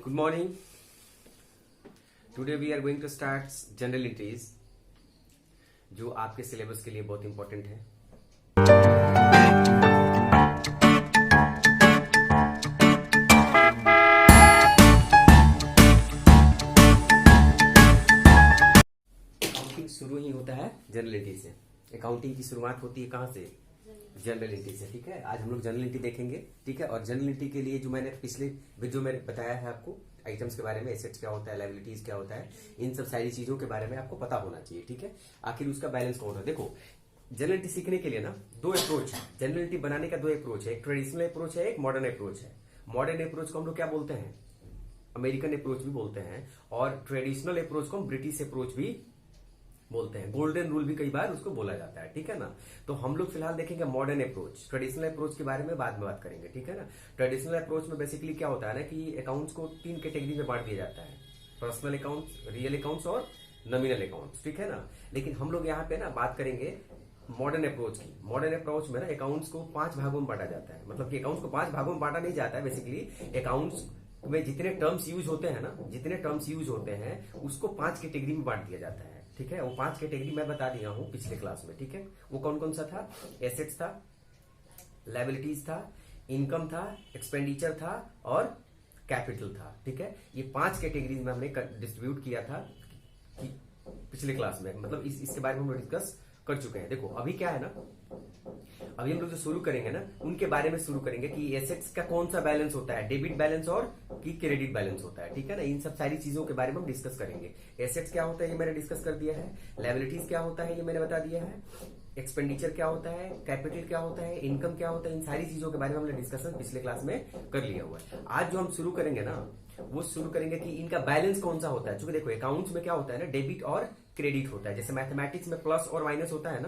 Good morning. Today we are going to start general entries जो आपके syllabus के लिए बहुत इंपॉर्टेंट है। अकाउंटिंग शुरू ही होता है जनरल एंट्री से। अकाउंटिंग की शुरुआत होती है कहाँ से? जनरल एंट्री से। ठीक है, आज हम लोग जनरल एंट्री देखेंगे। ठीक है, और जनरल एंट्री के लिए जो मैंने पिछले वीडियो में बताया है आपको आइटम्स के बारे में, एसेट्स क्या होता है, लायबिलिटीज क्या होता है, इन सब सारी चीजों के बारे में आपको पता होना चाहिए। ठीक है, आखिर उसका बैलेंस कौन है। देखो, जनरल एंट्री सीखने के लिए ना दो अप्रोच है। जनरल एंट्री बनाने का दो अप्रोच है, एक ट्रेडिशनल अप्रोच है, एक मॉडर्न अप्रोच है। मॉडर्न अप्रोच को हम लोग क्या बोलते हैं? अमेरिकन अप्रोच भी बोलते हैं, और ट्रेडिशनल अप्रोच को हम ब्रिटिश अप्रोच भी बोलते हैं। गोल्डन रूल भी कई बार उसको बोला जाता है। ठीक है ना, तो हम लोग फिलहाल देखेंगे मॉडर्न अप्रोच। ट्रेडिशनल अप्रोच के बारे में बाद में बात करेंगे। ठीक है ना, ट्रेडिशनल अप्रोच में बेसिकली क्या होता है ना कि अकाउंट्स को तीन कैटेगरी में बांट दिया जाता है: पर्सनल अकाउंट्स, रियल अकाउंट्स और नॉमिनल अकाउंट्स। ठीक है ना, लेकिन हम लोग यहाँ पे ना बात करेंगे मॉडर्न अप्रोच की। मॉडर्न अप्रोच में ना अकाउंट्स को 5 भागों में बांटा जाता है। मतलब कि अकाउंट्स को 5 भागों में बांटा नहीं जाता है। बेसिकली अकाउंट्स में जितने टर्म्स यूज होते हैं ना, जितने टर्म्स यूज होते हैं उसको 5 कैटेगरी में बांट दिया जाता है। ठीक है, वो 5 कैटेगरी मैं बता दिया हूं पिछले क्लास में। ठीक है, वो कौन कौन सा था? एसेट्स था, लायबिलिटीज था, इनकम था, एक्सपेंडिचर था और कैपिटल था। ठीक है, ये 5 कैटेगरी में हमने डिस्ट्रीब्यूट किया था कि पिछले क्लास में। मतलब इसके बारे में हम डिस्कस कर चुके हैं। देखो अभी क्या है ना, अभी हम लोग जो शुरू करेंगे ना उनके बारे में शुरू करेंगे कि एसेट्स का कौन सा बैलेंस होता है, डेबिट बैलेंस और कि क्रेडिट बैलेंस होता है। ठीक है ना, इन सब सारी चीजों के बारे में हम डिस्कस करेंगे। एसेट्स क्या होता है ये मैंने डिस्कस कर दिया है, लायबिलिटीज क्या होता है ये मैंने बता दिया है, एक्सपेंडिचर क्या होता है, कैपिटल क्या होता है, इनकम क्या होता है, इन सारी चीजों के बारे में हमने डिस्कशन पिछले क्लास में कर लिया हुआ है। आज जो हम शुरू करेंगे ना वो शुरू करेंगे कि इनका बैलेंस कौन सा होता है। क्योंकि देखो अकाउंट्स में क्या होता है ना, डेबिट और क्रेडिट होता है। जैसे मैथमेटिक्स में प्लस और माइनस होता है ना,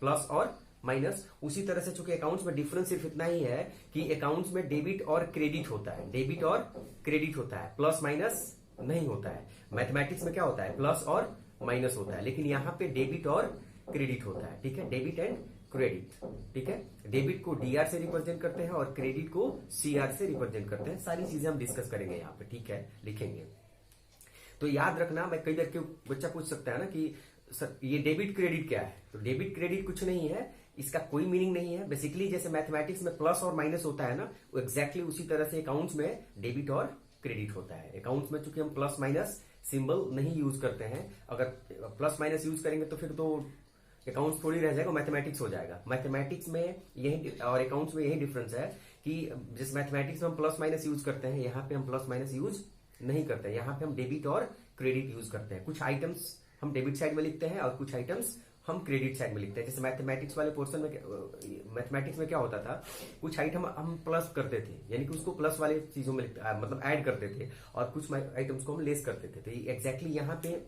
प्लस और माइनस, उसी तरह से चूंकि अकाउंट्स में डिफरेंस सिर्फ इतना ही है कि अकाउंट्स में डेबिट और क्रेडिट होता है, डेबिट और क्रेडिट होता है, प्लस माइनस नहीं होता है। मैथमेटिक्स में क्या होता है? प्लस और माइनस होता है, लेकिन यहाँ पे डेबिट और क्रेडिट होता है। ठीक है, डेबिट एंड क्रेडिट। ठीक है, डेबिट को डीआर से रिप्रेजेंट करते हैं और क्रेडिट को सीआर से रिप्रेजेंट करते हैं। सारी चीजें हम डिस्कस करेंगे यहाँ पे। ठीक है, लिखेंगे तो याद रखना। मैं कई बार बच्चा पूछ सकता है ना कि सर ये डेबिट क्रेडिट क्या है? तो डेबिट क्रेडिट कुछ नहीं है, इसका कोई मीनिंग नहीं है। बेसिकली जैसे मैथमेटिक्स में प्लस और माइनस होता है ना, वो एग्जैक्टली उसी तरह से अकाउंट्स में डेबिट और क्रेडिट होता है। अकाउंट्स में चूंकि हम प्लस माइनस सिंबल नहीं यूज करते हैं, अगर प्लस माइनस यूज करेंगे तो फिर तो अकाउंट्स थोड़ी रह जाएगा, मैथमेटिक्स हो जाएगा। मैथमेटिक्स में यही और अकाउंट्स में यही डिफरेंस है कि जिस मैथमेटिक्स में हम प्लस माइनस यूज करते हैं, यहाँ पे हम प्लस माइनस यूज नहीं करते हैं। यहाँ पे हम डेबिट और क्रेडिट यूज करते हैं। कुछ आइटम्स हम डेबिट साइड में लिखते हैं और कुछ आइटम्स हम क्रेडिट साइड में लिखते हैं। जैसे मैथमेटिक्स वाले पोर्शन में, मैथमेटिक्स में क्या होता था, कुछ आइटम हम प्लस करते थे, यानी कि उसको प्लस वाले चीजों में मतलब ऐड करते थे, और कुछ आइटम्स को हम लेस करते थे। तो एग्जैक्टली यहाँ पे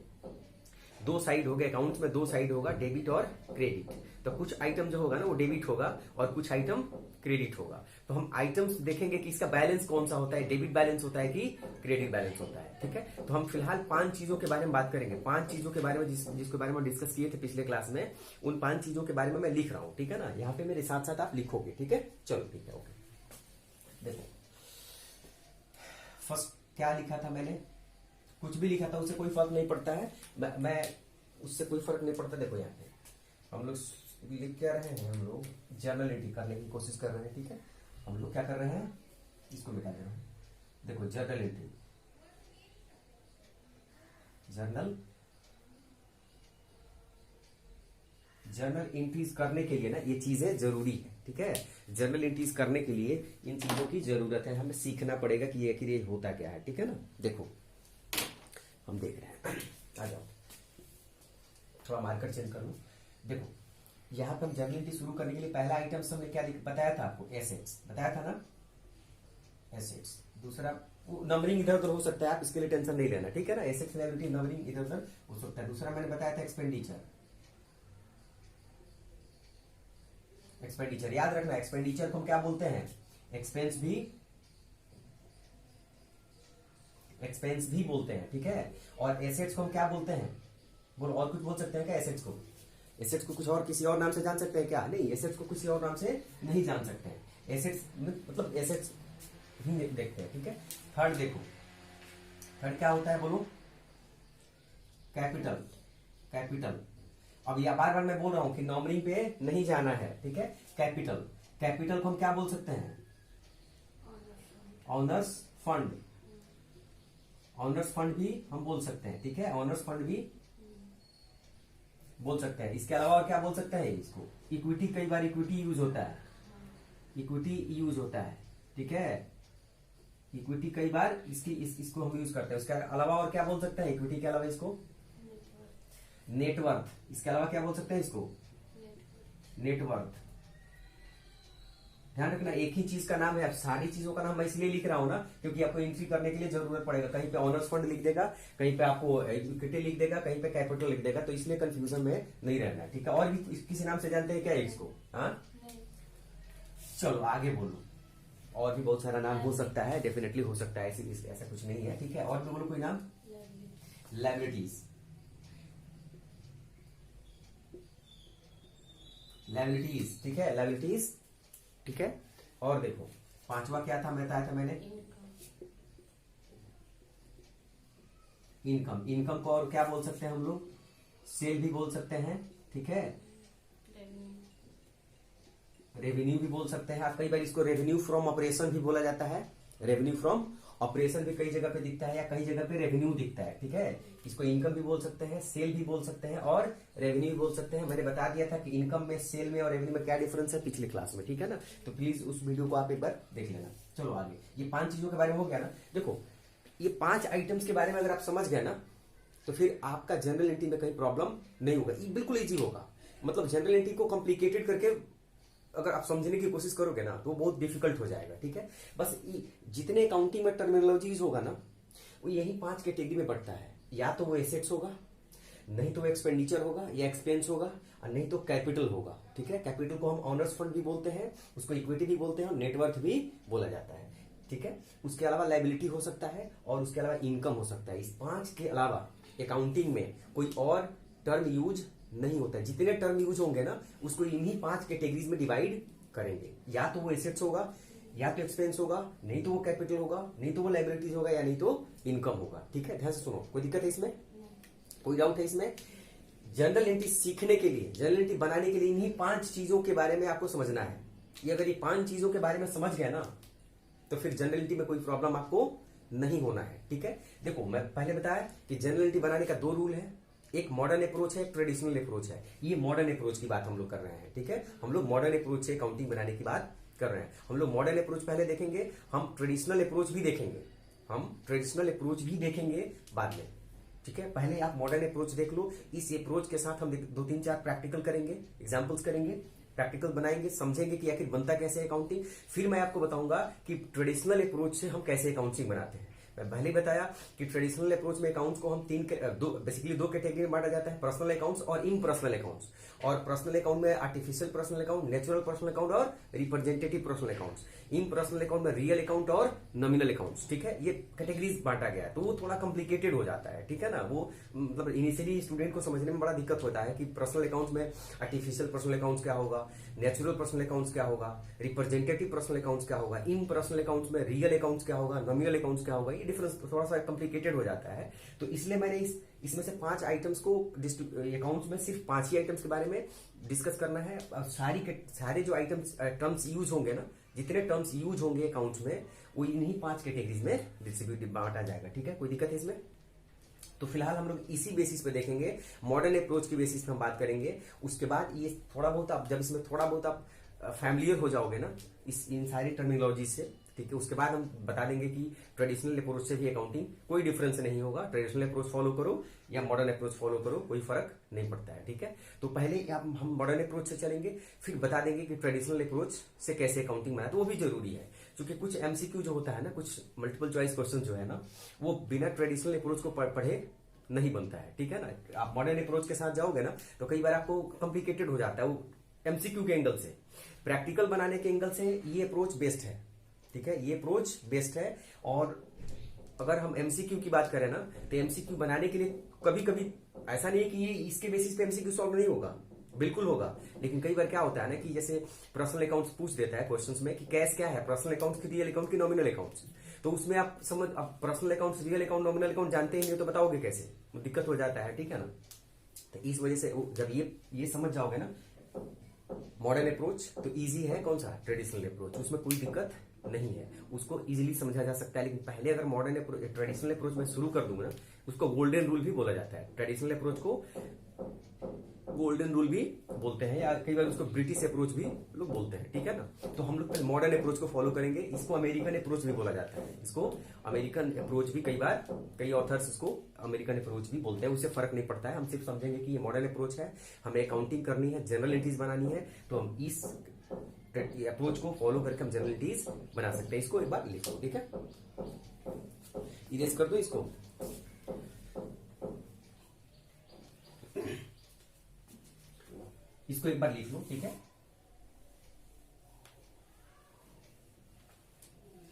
दो साइड हो गए। अकाउंट्स में दो साइड होगा, डेबिट और क्रेडिट। तो कुछ आइटम जो होगा ना वो डेबिट होगा और कुछ आइटम क्रेडिट होगा। तो हम आइटम्स देखेंगे कि इसका बैलेंस कौन सा होता है, डेबिट बैलेंस होता है कि क्रेडिट बैलेंस होता है। ठीक है, तो हम फिलहाल 5 चीजों के बारे में बात करेंगे। 5 चीजों के बारे में जिसके बारे में डिस्कस किए थे पिछले क्लास में, उन 5 चीजों के बारे में मैं लिख रहा हूं। ठीक है ना, यहाँ पे मेरे साथ साथ आप लिखोगे। ठीक है, चलो ठीक है, ओके। देखो फर्स्ट क्या लिखा था मैंने, कुछ भी लिखा था उससे कोई फर्क नहीं पड़ता है। मैं उससे कोई फर्क नहीं पड़ता। देखो यहाँ पे हम लोग लिख क्या रहे हैं, हम लोग जर्नल एंट्री करने की कोशिश कर रहे हैं। ठीक है, हम लोग क्या कर रहे हैं, इसको मिटा दे रहे हैं। देखो जर्नल एंट्री, जर्नल एंट्रीज करने के लिए ना ये चीजें जरूरी है। ठीक है, जर्नल एंट्रीज करने के लिए इन चीजों की जरूरत है। हमें सीखना पड़ेगा कि ये होता क्या है। ठीक है ना, देखो हम देख रहे हैं, आ जाओ थोड़ा मार्कर चेंज कर लो। देखो यहाँ पे हम जर्नल एंट्री शुरू करने के लिए पहला आइटम हमने क्या बताया था आपको? एसेट्स बताया था ना, एसेट्स। दूसरा नंबरिंग इधर उधर हो सकता है, आप इसके लिए टेंशन नहीं लेना। ठीक है ना, एसेट्स लायबिलिटी नंबरिंग इधर उधर हो सकता है। दूसरा मैंने बताया था एक्सपेंडिचर। एक्सपेंडिचर याद रखना, एक्सपेंडिचर को हम क्या बोलते हैं? एक्सपेंस भी बोलते हैं। ठीक है, और एसेट्स को हम क्या बोलते हैं? बोलो, और कुछ बोल सकते हैं क्या एसेट्स को? एसेट्स को कुछ और किसी और नाम से जान सकते हैं क्या? नहीं, एसेट्स को किसी और नाम से नहीं जान सकते हैं। एसेट्स मतलब एसेट्स ही देखते हैं। ठीक है, थर्ड देखो थर्ड क्या होता है बोलो? कैपिटल। कैपिटल। अब यह बार बार मैं बोल रहा हूं कि नंबरिंग पे नहीं जाना है, ठीक है। कैपिटल। कैपिटल को हम क्या बोल सकते हैं? Honours fund. ऑनर्स फंड भी हम बोल सकते हैं, ठीक है। ऑनर्स फंड भी बोल सकते हैं। इसके अलावा और क्या बोल सकते हैं इसको? इक्विटी, कई बार इक्विटी यूज होता है। इक्विटी यूज होता है, ठीक है। इक्विटी कई बार इसको हम यूज करते हैं। उसके अलावा और क्या बोल सकते हैं इक्विटी के अलावा इसको? नेटवर्थ। इसके अलावा क्या बोल सकते हैं इसको? नेटवर्थ। ध्यान रखना, एक ही चीज का नाम है। अब सारी चीजों का नाम मैं इसलिए लिख रहा हूं ना क्योंकि आपको एंट्री करने के लिए जरूरत पड़ेगा। कहीं पे ऑनर्स फंड लिख देगा, कहीं पे आपको इक्विटी लिख देगा, कहीं पे कैपिटल लिख देगा, तो इसलिए कंफ्यूजन में नहीं रहना, ठीक है। और भी किसी नाम से जानते हैं क्या इसको? हाँ, चलो आगे बोलो। और भी बहुत सारा नाम हो सकता है, डेफिनेटली हो सकता है, ऐसा कुछ नहीं है, ठीक है। और भी बोलो कोई नाम। लायबिलिटीज। लायबिलिटीज, ठीक है। लायबिलिटीज, ठीक है। और देखो पांचवा क्या था, मैं बताया था मैंने? इनकम। इनकम को और क्या बोल सकते हैं हम लोग? सेल भी बोल सकते हैं, ठीक है। रेवेन्यू भी बोल सकते हैं आप। कई बार इसको रेवेन्यू फ्रॉम ऑपरेशन भी बोला जाता है। रेवेन्यू फ्रॉम ऑपरेशन भी कई जगह पे दिखता है, या कई जगह पे रेवेन्यू दिखता है, ठीक है। इसको इनकम भी बोल सकते हैं, सेल भी बोल सकते हैं, और रेवेन्यू भी बोल सकते हैं। मैंने बता दिया था कि इनकम में, सेल में और रेवेन्यू में क्या डिफरेंस है पिछले क्लास में, ठीक है ना। तो प्लीज उस वीडियो को आप एक बार देख लेना। चलो आगे, ये 5 चीजों के बारे में हो गया ना। देखो ये 5 आइटम्स के बारे में अगर आप समझ गए ना, तो फिर आपका जनरल एंट्री में कहीं प्रॉब्लम नहीं होगा। ये बिल्कुल इजी होगा। मतलब जनरल एंट्री को कॉम्प्लिकेटेड करके अगर आप समझने की कोशिश करोगे ना, तो वो बहुत डिफिकल्ट हो जाएगा, ठीक है। बस जितने अकाउंटिंग में टर्मिनोलॉजीज होगा ना, वो यही 5 कैटेगरी में बढ़ता है। या तो वो एसेट्स होगा, नहीं तो वो एक्सपेंडिचर होगा, या एक्सपेंस होगा, और नहीं तो कैपिटल होगा, ठीक है। कैपिटल को हम ऑनर्स फंड भी बोलते हैं, उसको इक्विटी भी बोलते हैं, और नेटवर्थ भी बोला जाता है, ठीक है। उसके अलावा लायबिलिटी हो सकता है, और उसके अलावा इनकम हो सकता है। इस 5 के अलावा अकाउंटिंग में कोई और टर्म यूज नहीं होता है। जितने टर्म यूज होंगे ना, उसको इन्हीं 5 कैटेगरीज में डिवाइड करेंगे। या तो वो एसेट्स होगा, या तो एक्सपेंस होगा, नहीं तो वो कैपिटल होगा, नहीं तो वो लायबिलिटीज होगा, या नहीं तो इनकम होगा, ठीक है। ध्यान से सुनो, कोई दिक्कत है इसमें? कोई डाउट है इसमें? जनरल एंट्री सीखने के लिए, जनरल एंट्री बनाने के लिए इन्हीं 5 चीजों के बारे में आपको समझना है। ये अगर ये 5 चीजों के बारे में समझ गए ना, तो फिर जनरल एंट्री में कोई प्रॉब्लम आपको नहीं होना है, ठीक है। देखो मैं पहले बताया कि जनरल एंट्री बनाने का 2 रूल है। एक मॉडर्न अप्रोच है, ट्रेडिशनल अप्रोच है। ये मॉडर्न अप्रोच की बात हम लोग कर रहे हैं, ठीक है। हम लोग मॉडर्न अप्रोच से अकाउंटिंग बनाने की बात कर रहे हैं। हम लोग मॉडर्न अप्रोच पहले देखेंगे, हम ट्रेडिशनल अप्रोच भी देखेंगे, हम ट्रेडिशनल अप्रोच भी देखेंगे बाद में, ठीक है। पहले आप मॉडर्न अप्रोच देख लो। इस अप्रोच के साथ हम 2-3-4 प्रैक्टिकल करेंगे, एग्जाम्पल्स करेंगे, प्रैक्टिकल बनाएंगे, समझेंगे कि आखिर बनता कैसे अकाउंटिंग। फिर मैं आपको बताऊंगा कि ट्रेडिशनल अप्रोच से हम कैसे अकाउंटिंग बनाते हैं। मैं पहले ही बताया कि ट्रेडिशनल अप्रोच में अकाउंट्स को हम बेसिकली 2 कैटेगरी में बांटा जाता है, पर्सनल अकाउंट्स और इम्पर्सनल अकाउंट्स। और पर्सनल अकाउंट में artificial personal account, natural personal account और representative personal accounts. Impersonal account में रियल अकाउंट और नॉमिनल अकाउंट्स, ठीक है। ये कैटेगरीज बांटा गया है, तो वो थोड़ा कॉम्प्लिकेटेड हो जाता है, ठीक है ना। वो मतलब इनिशियली स्टूडेंट को समझने में बड़ा दिक्कत होता है कि पर्सनल अकाउंट्स में आर्टिफिशियल पर्सनल अकाउंट्स क्या होगा, नेचुरल पर्सनल अकाउंट्स क्या होगा, रिप्रेजेंटेटिव पर्सनल अकाउंट्स क्या होगा, इन पर्सनल अकाउंट्स में रियल अकाउंट्स क्या होगा, नॉमिनल अकाउंट्स क्या होगा। ये डिफरेंस थोड़ा सा कॉम्प्लिकेटेड हो जाता है। तो इसलिए मैंने इसमें से 5 आइटम्स को, अकाउंट्स में सिर्फ 5 ही आइटम्स के बारे में डिस्कस करना है। सारे जो आइटम्स टर्म्स यूज होंगे ना, जितने टर्म्स यूज होंगे अकाउंट्स में, वो इन्हीं 5 कैटेगरीज में डिस्ट्रीब्यूट बांटा जाएगा, ठीक है। कोई दिक्कत है इसमें? तो फिलहाल हम लोग इसी बेसिस पे देखेंगे, मॉडर्न अप्रोच की बेसिस पे हम बात करेंगे। उसके बाद ये थोड़ा बहुत आप जब इसमें थोड़ा बहुत आप फैमिलियर हो जाओगे ना इन सारी टर्मिनोलॉजी से, ठीक है, उसके बाद हम बता देंगे कि ट्रेडिशनल अप्रोच से भी अकाउंटिंग कोई डिफरेंस नहीं होगा। ट्रेडिशनल अप्रोच फॉलो करो या मॉडर्न अप्रोच फॉलो करो, कोई फर्क नहीं पड़ता है, ठीक है। तो पहले हम मॉडर्न अप्रोच से चलेंगे, फिर बता देंगे कि ट्रेडिशनल अप्रोच से कैसे अकाउंटिंग बनाए, तो वो भी जरूरी है। क्योंकि कुछ एमसीक्यू जो होता है ना, कुछ मल्टीपल चॉइस क्वेश्चन जो है ना, वो बिना ट्रेडिशनल अप्रोच को पढ़े नहीं बनता है, ठीक है ना। आप मॉडर्न अप्रोच के साथ जाओगे ना, तो कई बार आपको कॉम्प्लिकेटेड हो जाता है वो एमसीक्यू के एंगल से। प्रैक्टिकल बनाने के एंगल से ये अप्रोच बेस्ट है, ठीक है, ये अप्रोच बेस्ट है। और अगर हम एमसीक्यू की बात करें ना, तो एमसीक्यू बनाने के लिए कभी कभी ऐसा नहीं है कि ये इसके बेसिस पे एमसीक्यू सॉल्व नहीं होगा, बिल्कुल होगा। लेकिन कई बार क्या होता है ना, कि जैसे पर्सनल अकाउंट्स पूछ देता है क्वेश्चंस में कि कैश क्या है, पर्सनल अकाउंट्स की, रियल अकाउंट की, नॉमिनल अकाउंट्स। तो उसमें आप समझ, आप personal account, real account, nominal account जानते ही नहीं तो बताओगे कैसे, वो दिक्कत हो जाता है, ठीक है ना। तो इस वजह से जब ये समझ जाओगे ना मॉडर्न अप्रोच, तो इजी है कौन सा, ट्रेडिशनल अप्रोच, उसमें कोई दिक्कत नहीं है, उसको इजीली समझा जा सकता है। लेकिन पहले अगर मॉडर्न अप्रोच, ट्रेडिशनल अप्रोच में शुरू कर दूंगा ना, उसको गोल्डन रूल भी बोला जाता है। ट्रेडिशनल अप्रोच को गोल्डन रूल भी बोलते हैं, या कई बार उसको ब्रिटिश अप्रोच भी लोग बोलते हैं, ठीक है ना। तो हम लोग मॉडर्न अप्रोच को फॉलो करेंगे। इसको अमेरिकन अप्रोच भी बोला जाता है, इसको अमेरिकन अप्रोच भी, कई बार कई ऑथर्स इसको अमेरिकन अप्रोच भी बोलते हैं। उससे फर्क नहीं पड़ता है, हम सिर्फ समझेंगे कि ये मॉडर्न अप्रोच है, हमें अकाउंटिंग करनी है, जनरल एंट्रीज बनानी है, तो हम इस अप्रोच को फॉलो करके हम जनरल एंट्रीज बना सकते हैं। इसको एक बार लिखो, ठीक है, इरेज कर दो इसको। इसको एक बार लिख लो, ठीक है।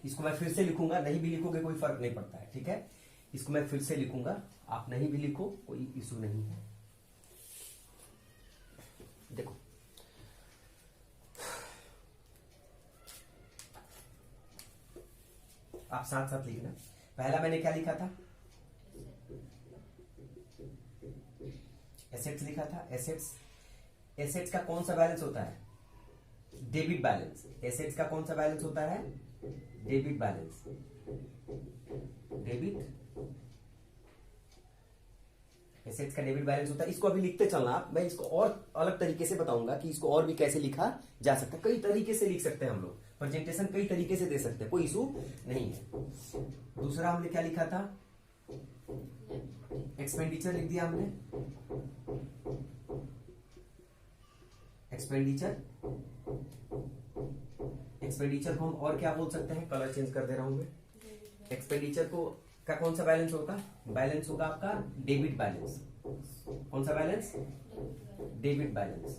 इसको मैं फिर से लिखूंगा, नहीं भी लिखोगे कोई फर्क नहीं पड़ता है, ठीक है। इसको मैं फिर से लिखूंगा, आप नहीं भी लिखो कोई इशू नहीं है। देखो आप साथ साथ लिखना। पहला मैंने क्या लिखा था, एसेट्स लिखा था। एसेट्स का कौन सा बैलेंस होता है, डेबिट बैलेंस। एसेट्स का कौन सा बैलेंस होता है, डेबिट बैलेंस, डेबिट एसेट्स का डेबिट बैलेंस होता है। इसको अभी लिखते चलना आप, मैं इसको और अलग तरीके से बताऊंगा कि इसको और भी कैसे लिखा जा सकता है। कई तरीके से लिख सकते हैं हम लोग, प्रेजेंटेशन कई तरीके से दे सकते हैं, कोई इशू नहीं है। दूसरा हमने क्या लिखा था, एक्सपेंडिचर लिख दिया हमने, एक्सपेंडिचर को हम और क्या बोल सकते हैं, कलर चेंज कर दे रहा हूं मैं। एक्सपेंडिचर को का कौन सा बैलेंस होगा, बैलेंस होगा आपका डेबिट बैलेंस। कौन सा बैलेंस, डेबिट बैलेंस।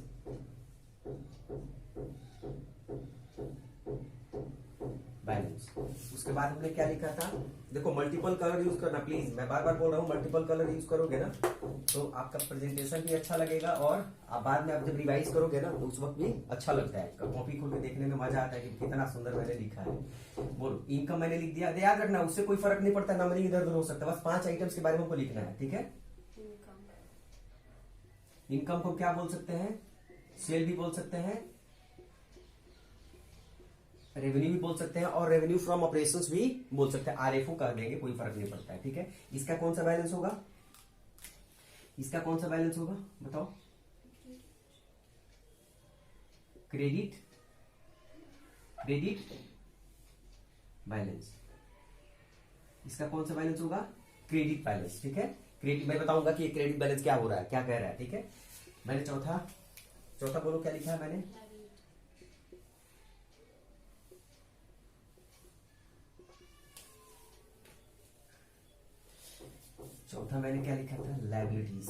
बैलेंस। उसके बाद हमने क्या लिखा था, देखो मल्टीपल कलर यूज करना प्लीज, मैं बार बार बोल रहा हूं, मल्टीपल कलर यूज करोगे ना तो आपका प्रेजेंटेशन भी अच्छा लगेगा, और आप बाद में आप जब रिवाइज करोगे ना तो उस वक्त भी अच्छा लगता है, कॉपी खोल के देखने में मजा आता है कि कितना सुंदर मैंने लिखा है। बोलो इनकम मैंने लिख दिया, याद रखना उससे कोई फर्क नहीं पड़ता, नंबरिंग इधर उधर हो सकता है, बस 5 आइटम्स के बारे में हमको लिखना है, ठीक है। इनकम को क्या बोल सकते हैं, सेल भी बोल सकते हैं, रेवेन्यू भी बोल सकते हैं, और रेवेन्यू फ्रॉम ऑपरेशंस भी बोल सकते हैं, आरएफओ कर देंगे, कोई फर्क नहीं पड़ता है, ठीक है। इसका कौन सा बैलेंस होगा, इसका कौन सा बैलेंस होगा बताओ, क्रेडिट बैलेंस। इसका कौन सा बैलेंस होगा, क्रेडिट बैलेंस, ठीक है। क्रेडिट मैं बताऊंगा कि ये क्रेडिट बैलेंस क्या हो रहा है, क्या कह रहा है, ठीक है। मैंने चौथा बोलो क्या लिखा है मैंने, चौथा मैंने क्या लिखा था, लायबिलिटीज।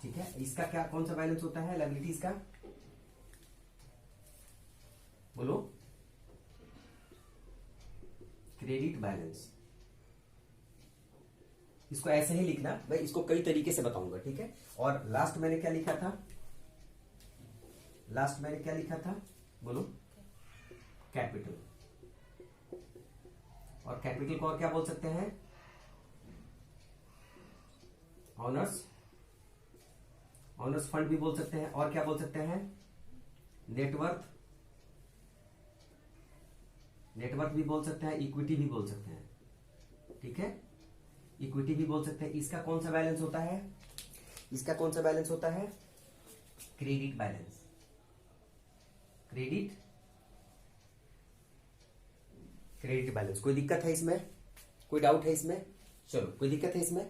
ठीक है, इसका क्या कौन सा बैलेंस होता है लायबिलिटीज का, बोलो, क्रेडिट बैलेंस। इसको ऐसे ही लिखना, मैं इसको कई तरीके से बताऊंगा, ठीक है। और लास्ट मैंने क्या लिखा था, बोलो, कैपिटल। और कैपिटल को और क्या बोल सकते हैं, ऑनर्स फंड भी बोल सकते हैं, और क्या बोल सकते हैं, नेटवर्थ भी बोल सकते हैं, इक्विटी भी बोल सकते हैं, ठीक है, इक्विटी भी बोल सकते हैं। इसका कौन सा बैलेंस होता है, क्रेडिट बैलेंस, क्रेडिट बैलेंस। कोई दिक्कत है इसमें, कोई डाउट है इसमें, चलो कोई दिक्कत है इसमें।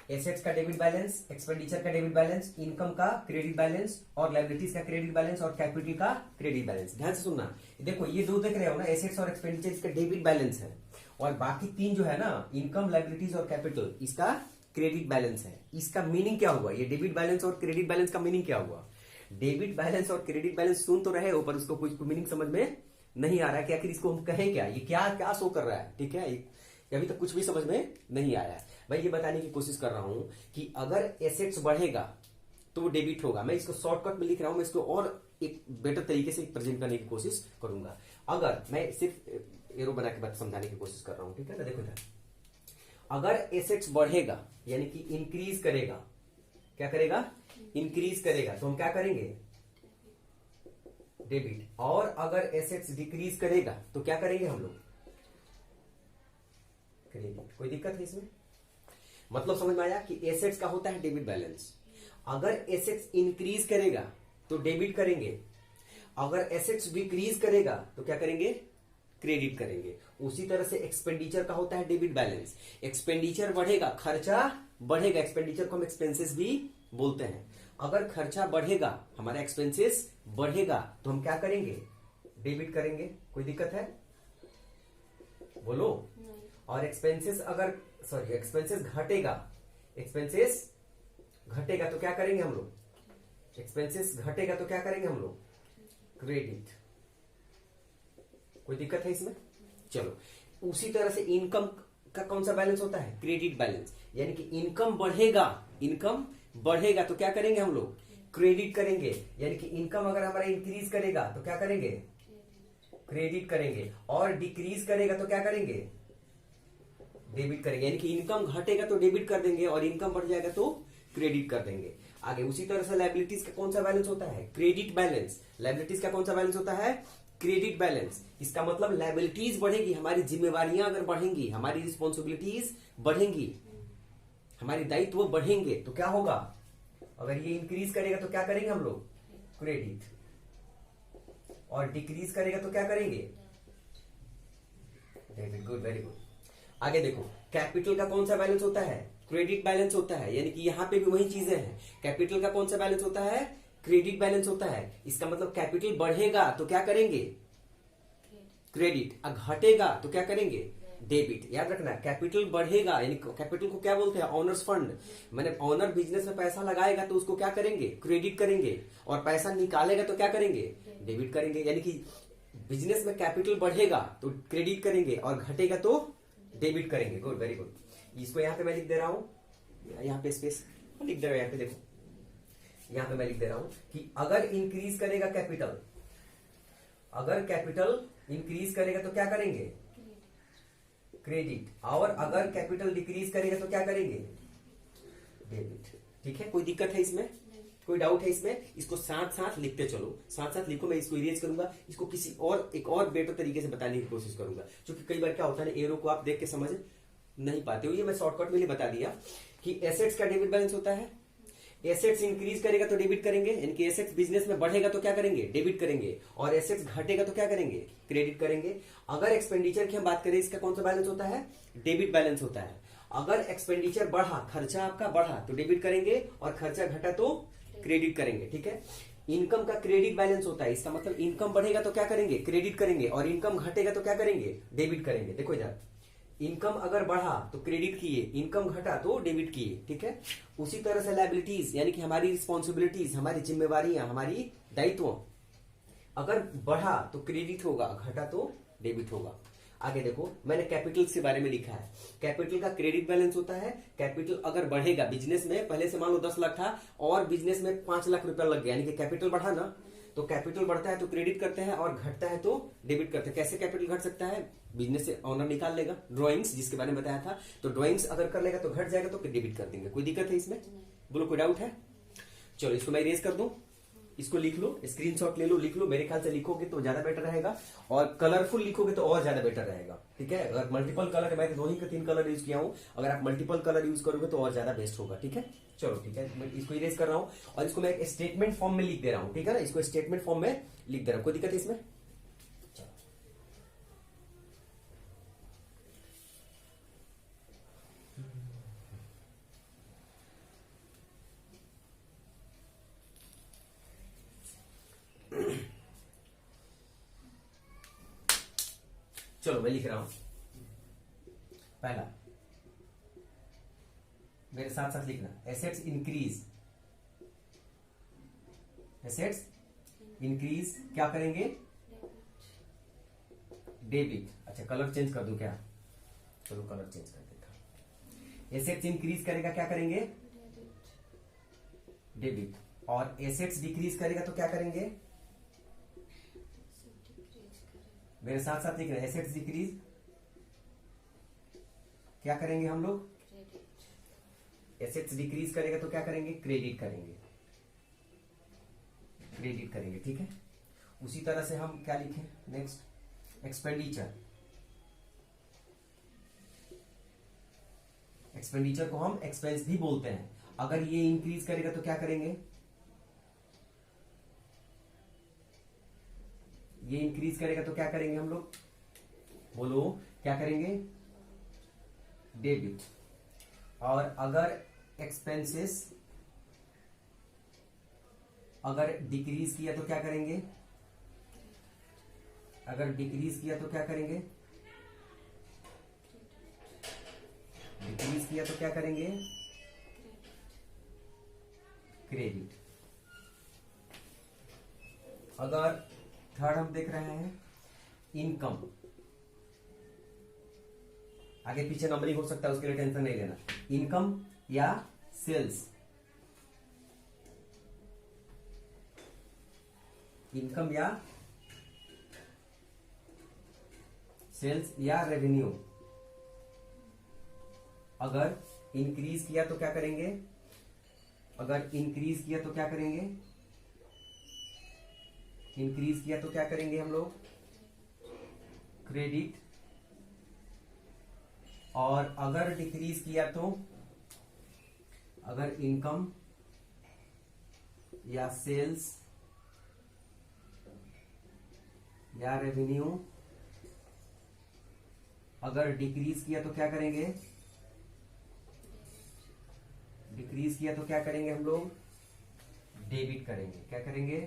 एसेट्स का डेबिट बैलेंस, एक्सपेंडिचर का डेबिट बैलेंस, इनकम का क्रेडिट बैलेंस, और लायबिलिटीज का क्रेडिट बैलेंस, और कैपिटल का क्रेडिट बैलेंस। ध्यान से सुनना, देखो ये दो देख रहे हो ना, एसेट्स और एक्सपेंडिचर, इसका डेबिट बैलेंस है, और बाकी 3 जो है ना, इनकम, लायबिलिटीज और कैपिटल, इसका क्रेडिट बैलेंस है। इसका मीनिंग क्या हुआ, ये डेबिट बैलेंस और क्रेडिट बैलेंस का मीनिंग क्या हुआ, डेबिट बैलेंस और क्रेडिट बैलेंस सुन तो रहे हो, पर उसको कुछ मीनिंग समझ में नहीं आ रहा है कि आखिर इसको हम कहें क्या, ये क्या शो कर रहा है, ठीक है। अभी तक कुछ भी समझ में नहीं आया है भाई, ये बताने की कोशिश कर रहा हूं कि अगर एसेट्स बढ़ेगा तो वो डेबिट होगा। मैं इसको शॉर्टकट में लिख रहा हूं, मैं इसको और एक बेटर तरीके से प्रेजेंट करने की कोशिश करूंगा। अगर मैं सिर्फ एरो बना के बात समझाने की कोशिश कर रहा हूं, ठीक है ना। देखो इधर, अगर एसेट्स बढ़ेगा यानी कि इंक्रीज करेगा, क्या करेगा, इंक्रीज करेगा, तो हम क्या करेंगे, डेबिट। और अगर एसेट्स डिक्रीज करेगा तो क्या करेंगे हम लोग, क्रेडिट। कोई दिक्कत है इसमें? मतलब समझ में आया कि एसेट्स का होता है डेबिट बैलेंस। अगर एसेट्स इंक्रीज करेगा तो डेबिट करेंगे, अगर एसेट्स डिक्रीज करेगा तो क्या करेंगे, क्रेडिट करेंगे। उसी तरह से एक्सपेंडिचर का होता है डेबिट बैलेंस। एक्सपेंडिचर बढ़ेगा, खर्चा बढ़ेगा, एक्सपेंडिचर को हम एक्सपेंसेस भी बोलते हैं। अगर खर्चा बढ़ेगा, हमारा एक्सपेंसेस बढ़ेगा, तो हम क्या करेंगे, डेबिट करेंगे। कोई दिक्कत है, बोलो। और एक्सपेंसेस अगर, सॉरी, एक्सपेंसेस घटेगा, एक्सपेंसेस घटेगा तो क्या करेंगे हम लोग, एक्सपेंसेस घटेगा तो क्या करेंगे हम लोग, क्रेडिट। कोई दिक्कत है इसमें? चलो, उसी तरह से इनकम का कौन सा बैलेंस होता है, क्रेडिट बैलेंस। यानी कि इनकम बढ़ेगा, इनकम बढ़ेगा तो क्या करेंगे हम लोग, क्रेडिट करेंगे। यानी कि इनकम अगर हमारा इंक्रीज करेगा तो क्या करेंगे, क्रेडिट करेंगे। और डिक्रीज करेगा तो क्या करेंगे, डेबिट करेंगे। यानी कि इनकम घटेगा तो डेबिट कर देंगे और इनकम बढ़ जाएगा तो क्रेडिट कर देंगे। आगे उसी तरह से लायबिलिटीज का कौन सा बैलेंस होता है, क्रेडिट बैलेंस। लायबिलिटीज का कौन सा बैलेंस होता है, क्रेडिट बैलेंस। इसका मतलब लायबिलिटीज बढ़ेगी, हमारी जिम्मेवारियां अगर बढ़ेंगी, हमारी रिस्पॉन्सिबिलिटीज बढ़ेंगी, हमारी दायित्व बढ़ेंगे तो क्या होगा, अगर ये इंक्रीज करेगा तो क्या करेंगे हम लोग, क्रेडिट। और डिक्रीज करेगा तो क्या करेंगे, डेबिट। Good, very good. आगे देखो, कैपिटल का कौन सा बैलेंस होता है, क्रेडिट बैलेंस होता है। यानी कि यहां पे भी वही चीजें हैं। कैपिटल का कौन सा बैलेंस होता है, क्रेडिट बैलेंस होता है। इसका मतलब कैपिटल बढ़ेगा तो क्या करेंगे, क्रेडिट। घटेगा तो क्या करेंगे, डेबिट। याद रखना, कैपिटल बढ़ेगा यानी कैपिटल को क्या बोलते हैं, ऑनर्स फंड। मैंने ऑनर बिजनेस में पैसा लगाएगा तो उसको क्या करेंगे, क्रेडिट करेंगे। और पैसा निकालेगा तो क्या करेंगे, डेबिट करेंगे। यानी कि बिजनेस में कैपिटल बढ़ेगा तो क्रेडिट करेंगे और घटेगा तो डेबिट करेंगे। Good, very good. इसको यहां पे मैं लिख दे रहा हूं, यहां पे स्पेस लिख दे रहा हूं, यहां पे देखो, यहां पे मैं लिख दे रहा हूं कि अगर इंक्रीज करेगा कैपिटल, अगर कैपिटल इंक्रीज करेगा तो क्या करेंगे, क्रेडिट। और अगर कैपिटल डिक्रीज करेगा तो क्या करेंगे, डेबिट। ठीक है, कोई दिक्कत है इसमें, कोई डाउट है इसमें? इसको साथ साथ लिखते चलो, साथ साथ लिखो। मैं इसको इरेज करूंगा, इसको किसी और एक और बेटर तरीके से बताने की कोशिश करूंगा। क्योंकि कई बार क्या होता है, एरो को आप देख के समझ नहीं पाते हो। ये मैं शॉर्टकट में ही बता दिया कि एसेट्स का डेबिट बैलेंस होता है। एसेट्स इंक्रीज करेगा तो डेबिट करेंगे, यानी कि एसेट्स बिजनेस में बढ़ेगा तो क्या करेंगे, डेबिट करेंगे। और एसेट्स घटेगा तो क्या करेंगे, क्रेडिट करेंगे। अगर एक्सपेंडिचर की हम बात करें, इसका कौन सा बैलेंस होता है, डेबिट बैलेंस होता है। अगर एक्सपेंडिचर बढ़ा, खर्चा आपका बढ़ा तो डेबिट करेंगे, और खर्चा घटा तो क्रेडिट करेंगे। ठीक है। इनकम का क्रेडिट बैलेंस होता है। इसका मतलब इनकम बढ़ेगा तो क्या करेंगे, क्रेडिट करेंगे। और इनकम घटेगा तो क्या करेंगे, डेबिट करेंगे। देखो इधर, इनकम अगर बढ़ा तो क्रेडिट किए, इनकम घटा तो डेबिट किए। ठीक है। उसी तरह से लायबिलिटीज यानी कि हमारी रिस्पॉन्सिबिलिटीज, हमारी जिम्मेवारियां, हमारी दायित्व, अगर बढ़ा तो क्रेडिट होगा, घटा तो डेबिट होगा। आगे देखो, मैंने कैपिटल के बारे में लिखा है। कैपिटल का क्रेडिट बैलेंस होता है। कैपिटल अगर बढ़ेगा, बिजनेस में पहले से मान लो 10 लाख था और बिजनेस में 5 लाख रुपया लग गया, यानी कि कैपिटल बढ़ा ना, तो कैपिटल बढ़ता है तो क्रेडिट करते हैं और घटता है तो डेबिट करते हैं। कैसे कैपिटल घट सकता है, बिजनेस से ऑनर निकाल लेगा, ड्रॉइंग्स जिसके बारे में बताया था, तो ड्रॉइंग्स अगर कर लेगा तो घट जाएगा तो डेबिट कर देंगे। कोई दिक्कत है इसमें, बोलो, कोई डाउट है? चलो इसको मैं इरेज कर दूं, इसको लिख लो, स्क्रीनशॉट ले लो, लिख लो। मेरे ख्याल से लिखोगे तो ज्यादा बेटर रहेगा, और कलरफुल लिखोगे तो और ज्यादा बेटर रहेगा। ठीक है। अगर मल्टीपल कलर, मैं 2 ही 3 कलर यूज किया हूं, अगर आप मल्टीपल कलर यूज करोगे तो और ज्यादा बेस्ट होगा। ठीक है। चलो ठीक है, मैं इसको इरेज कर रहा हूं और इसको मैं एक स्टेटमेंट फॉर्म में लिख दे रहा हूं। ठीक है ना, इसको स्टेटमेंट फॉर्म में लिख दे रहा हूं। कोई दिक्कत है इसमें? चलो मैं लिख रहा हूं। पहला, मेरे साथ साथ लिखना, एसेट्स इंक्रीज, एसेट्स इंक्रीज क्या करेंगे, डेबिट। अच्छा, कलर चेंज कर दूं क्या? चलो कलर चेंज कर देता। एसेट्स इंक्रीज करेगा, क्या करेंगे, डेबिट। और एसेट्स डिक्रीज करेगा तो क्या करेंगे, मेरे साथ साथ लिख रहे हैं, एसेट्स डिक्रीज, क्या करेंगे हम लोग, एसेट्स डिक्रीज करेगा तो क्या करेंगे, क्रेडिट करेंगे, क्रेडिट करेंगे, ठीक है। उसी तरह से हम क्या लिखें नेक्स्ट, एक्सपेंडिचर, एक्सपेंडिचर को हम एक्सपेंस भी बोलते हैं। अगर ये इंक्रीज करेगा तो क्या करेंगे, ये इंक्रीज करेगा तो क्या करेंगे हम लोग, बोलो क्या करेंगे, डेबिट। और अगर एक्सपेंसेस अगर डिक्रीज किया तो क्या करेंगे, अगर डिक्रीज किया तो क्या करेंगे, डिक्रीज किया तो क्या करेंगे, क्रेडिट। अगर थर्ड हम देख रहे हैं इनकम, आगे पीछे नंबरिंग हो सकता है, उसके लिए टेंशन नहीं लेना। इनकम या सेल्स, इनकम या सेल्स या रेवेन्यू अगर इंक्रीज किया तो क्या करेंगे, अगर इंक्रीज किया तो क्या करेंगे, इंक्रीज किया तो क्या करेंगे हम लोग, क्रेडिट। और अगर डिक्रीज किया तो, अगर इनकम या सेल्स या रेवेन्यू अगर डिक्रीज किया तो क्या करेंगे, डिक्रीज किया तो क्या करेंगे हम लोग, डेबिट करेंगे। क्या करेंगे,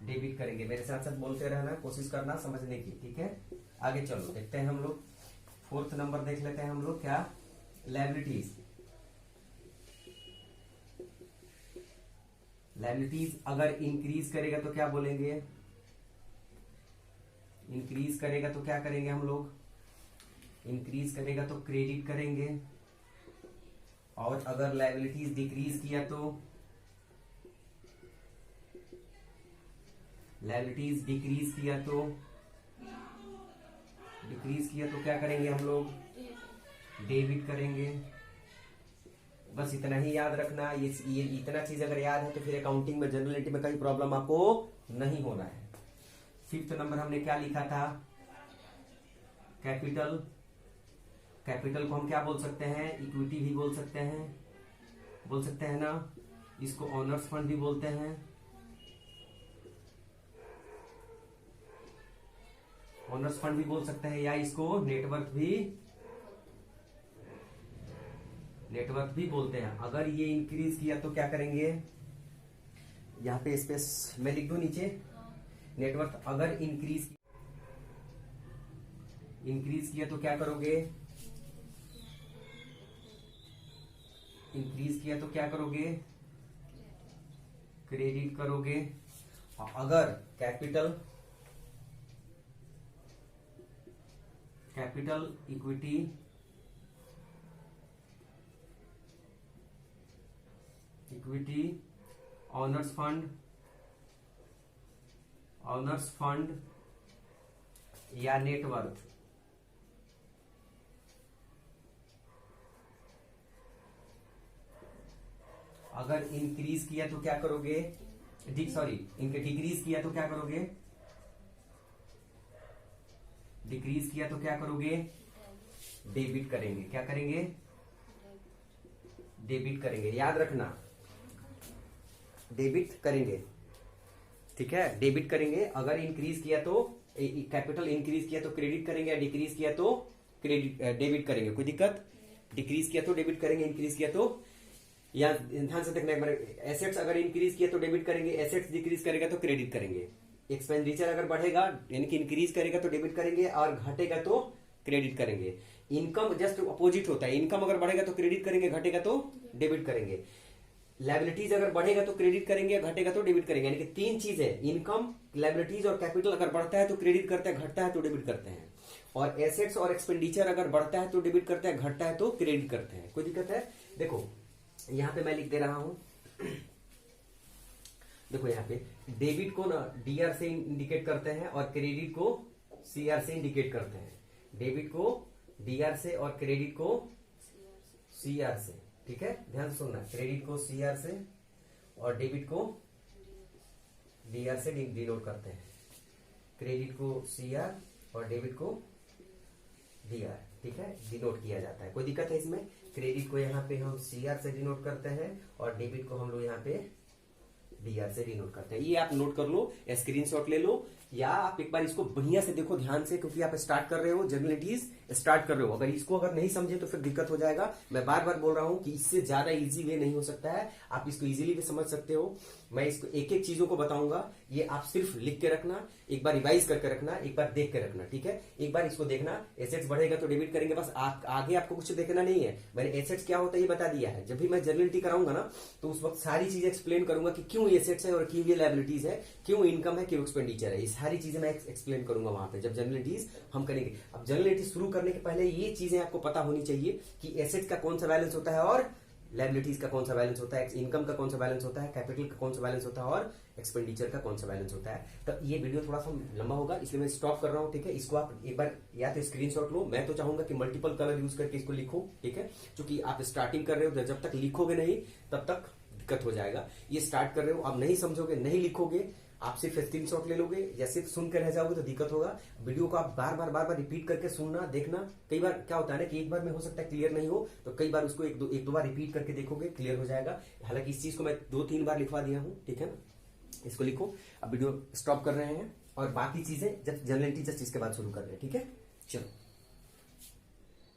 डेबिट करेंगे। मेरे साथ साथ बोलते रहना, कोशिश करना समझने की, ठीक है। आगे चलो देखते हैं हम लोग, फोर्थ नंबर देख लेते हैं हम लोग, क्या, लायबिलिटीज। लायबिलिटीज अगर इंक्रीज करेगा तो क्या बोलेंगे, इंक्रीज करेगा तो क्या करेंगे हम लोग, इंक्रीज करेगा तो क्रेडिट करेंगे। और अगर लायबिलिटीज डिक्रीज किया तो, लायबिलिटीज डिक्रीज किया तो, डिक्रीज किया तो क्या करेंगे हम लोग, डेबिट करेंगे। बस इतना ही याद रखना। ये इतना चीज अगर याद है तो फिर अकाउंटिंग में, जनरल एंट्री में कहीं प्रॉब्लम आपको नहीं होना है। फिफ्थ नंबर हमने क्या लिखा था, कैपिटल। कैपिटल को हम क्या बोल सकते हैं, इक्विटी भी बोल सकते हैं, बोल सकते हैं ना। इसको ओनर्स फंड भी बोलते हैं, ओनर्स फंड भी बोल सकते हैं, या इसको नेटवर्क भी बोलते हैं। अगर ये इंक्रीज किया तो क्या करेंगे, यहां पे स्पेस मैं लिख दूं नीचे, नेटवर्क अगर इंक्रीज किया तो क्या करोगे, इंक्रीज किया तो क्या करोगे, क्रेडिट करोगे। अगर कैपिटल इक्विटी ऑनर्स फंड या नेटवर्थ अगर इंक्रीज किया तो क्या करोगे, इनके डिक्रीज किया तो क्या करोगे, डिक्रीज किया तो क्या करोगे, डेबिट करेंगे। क्या करेंगे, डेबिट करेंगे। याद रखना, डेबिट करेंगे, ठीक है, डेबिट करेंगे। अगर इंक्रीज किया तो, कैपिटल इंक्रीज किया तो क्रेडिट करेंगे, या डिक्रीज किया तो डेबिट करेंगे। कोई दिक्कत, डिक्रीज किया तो डेबिट करेंगे, इंक्रीज किया तो, या ध्यान से देखना एक बार, एसेट्स अगर इंक्रीज किया तो डेबिट करेंगे, एसेट्स डिक्रीज करेगा तो क्रेडिट करेंगे। एक्सपेंडिचर अगर बढ़ेगा यानी कि इंक्रीज करेगा तो डेबिट करेंगे, और घटेगा तो क्रेडिट करेंगे। इनकम जस्ट अपोजिट होता है, इनकम अगर बढ़ेगा तो क्रेडिट करेंगे, घटेगा तो डेबिट करेंगे। लायबिलिटीज अगर बढ़ेगा तो क्रेडिट करेंगे, घटेगा तो डेबिट करेंगे। यानी कि तीन चीज है, इनकम, लायबिलिटीज और कैपिटल। अगर बढ़ता है तो क्रेडिट करते हैं, घटता है तो डेबिट करते हैं। और एसेट्स और एक्सपेंडिचर अगर बढ़ता है तो डेबिट करते हैं, घटता है तो क्रेडिट करते हैं। कोई दिक्कत है, देखो यहां पे मैं लिख दे रहा हूं, देखो यहाँ पे डेबिट को ना डीआर से इंडिकेट करते हैं और क्रेडिट को सीआर से इंडिकेट करते हैं। डेबिट को डीआर से और क्रेडिट को सीआर से, ठीक है, ध्यान से सुनना, क्रेडिट को सीआर से और डेबिट को डीआर से डिनोट करते हैं। क्रेडिट को सीआर और डेबिट को डीआर, ठीक है, डिनोट किया जाता है। कोई दिक्कत है इसमें? क्रेडिट को यहाँ पे हम सीआर से डिनोट करते हैं और डेबिट को हम लोग यहाँ पे डीआर से डिनोट करते हैं। ये आप नोट कर लो, स्क्रीनशॉट ले लो, या आप एक बार इसको बढ़िया से देखो ध्यान से, क्योंकि आप स्टार्ट कर रहे हो, जर्नलिटीज स्टार्ट कर रहे हो। अगर इसको अगर नहीं समझे तो फिर दिक्कत हो जाएगा। मैं बार बार बोल रहा हूं कि इससे ज्यादा इजी वे नहीं हो सकता है, आप इसको इजीली भी समझ सकते हो। मैं इसको एक एक चीजों को बताऊंगा, ये आप सिर्फ लिख के रखना, एक बार रिवाइज करके रखना, एक बार देख के रखना, ठीक है। एक बार इसको देखना, एसेट्स बढ़ेगा तो डेबिट करेंगे, बस आगे आपको कुछ देखना नहीं है। मैंने एसेट्स क्या होता है ये बता दिया है। जब भी मैं जर्नलिटी कराऊंगा ना तो उस वक्त सारी चीजें एक्सप्लेन करूंगा कि क्यों एसेट्स है और क्यों ये लायबिलिटीज है, क्यों इनकम है, क्यों एक्सपेंडिचर है, ये सारी चीजें मैं एक्सप्लेन करूंगा वहां पे जब जर्नलिटीज हम करेंगे। अब जर्नलिटी शुरू करने के पहले ये चीजें आपको पता होनी चाहिए कि एसेट्स का कौन सा बैलेंस होता है और लायबिलिटीज का कौन सा बैलेंस होता है, इनकम का कौन सा बैलेंस होता है, कैपिटल का कौन सा बैलेंस होता है और एक्सपेंडिचर का कौन सा बैलेंस होता है। तो ये वीडियो थोड़ा सा लंबा होगा इसलिए मैं स्टॉप कर रहा हूं, ठीक है। इसको आप एक बार या तो स्क्रीनशॉट लो, मैं तो चाहूंगा कि मल्टीपल कलर यूज करके इसको लिखो, ठीक है, क्योंकि आप स्टार्टिंग कर रहे हो, जब तक लिखोगे नहीं तब तक दिक्कत हो जाएगा। ये स्टार्ट कर रहे हो, आप नहीं समझोगे, नहीं लिखोगे, आप सिर्फ स्क्रीनशॉट ले लोगे या सिर्फ सुन कर रह जाओगे तो दिक्कत होगा। वीडियो को आप बार बार रिपीट करके सुनना, देखना। कई बार क्या होता है ना कि एक बार में हो सकता है क्लियर नहीं हो, तो कई बार उसको एक दो बार रिपीट करके देखोगे, क्लियर हो जाएगा। हालांकि इस चीज को मैं 2-3 बार लिखवा दिया हूं, ठीक है ना। इसको लिखो, अब वीडियो स्टॉप कर रहे हैं और बाकी चीजें जब जर्नलिटी जस्ट इसके बाद शुरू कर रहे हैं, ठीक है। चलो।